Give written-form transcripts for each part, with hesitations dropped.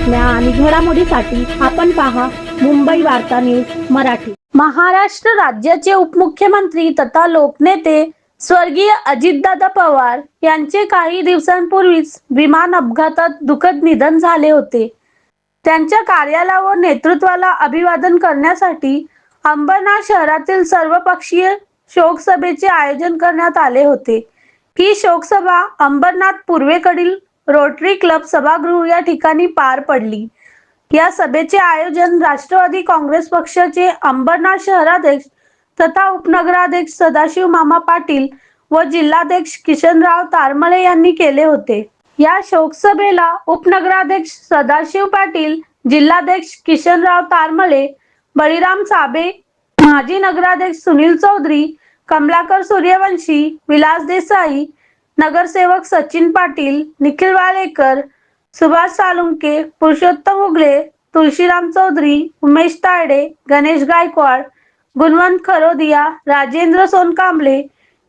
बातम्या आणि घडामोडीसाठी आपण पहा मुंबई वार्ता न्यूज मराठी। महाराष्ट्र राज्याचे उपमुख्यमंत्री तथा लोकनेते स्वर्गीय अजितदादा पवार यांचे काही दिवसांपूर्वीच विमान अपघातात दुःखद निधन झाले होते। त्यांच्या कार्याला व नेतृत्वाला अभिवादन करण्यासाठी अंबरनाथ शहरातील सर्वपक्षीय शोकसभेचे आयोजन करण्यात आले होते। ही शोकसभा अंबरनाथ पूर्वेकडील रोटरी क्लब सभागृह या ठिकाणी पार पडली। या सभेचे आयोजन राष्ट्रवादी काँग्रेस पक्षाचे अंबरनाथ शहराध्यक्ष तथा उपनगराध्यक्ष सदाशिव मामा पाटील व जिल्हाध्यक्ष किशनराव तारमळे यांनी केले होते। या शोकसभेला उपनगराध्यक्ष सदाशिव पाटील, जिल्हाध्यक्ष किशनराव तारमळे, बळीराम साबे, माजी नगराध्यक्ष सुनील चौधरी, कमलाकर सूर्यवंशी, विलास देसाई, नगरसेवक सचिन पाटील, निखिल वाळेकर, सुभाष साळुंके, पुरुषोत्तम उगले, तुळशीराम चौधरी, उमेश तायडे, गणेश गायकवाड, गुणवंत खरोदिया, राजेंद्र सोनकांबळे,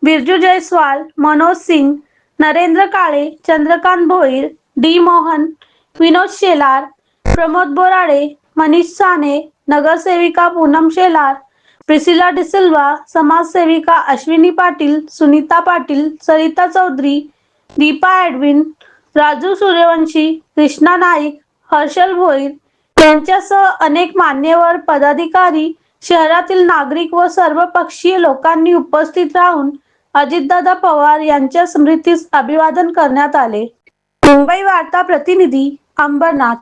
बिरजू जयस्वाल, मनोज सिंग, नरेंद्र काळे, चंद्रकांत भोईर, डी मोहन, विनोद शेलार, प्रमोद बोराडे, मनीष साने, नगरसेविका पूनम शेलार, प्रिसिला डिसिल्वा, समाजसेविका अश्विनी पाटील, सुनीता पाटील, सरिता चौधरी, दीपा एडविन, राजू सूर्यवंशी, कृष्णा नाईक, हर्षल भोईर यांच्यासह अनेक मान्यवर पदाधिकारी, शहरातील नागरिक व सर्वपक्षीय लोकांनी उपस्थित राहून अजितदादा पवार यांच्या स्मृतीस अभिवादन करण्यात आले। मुंबई वार्ता प्रतिनिधी, अंबरनाथ।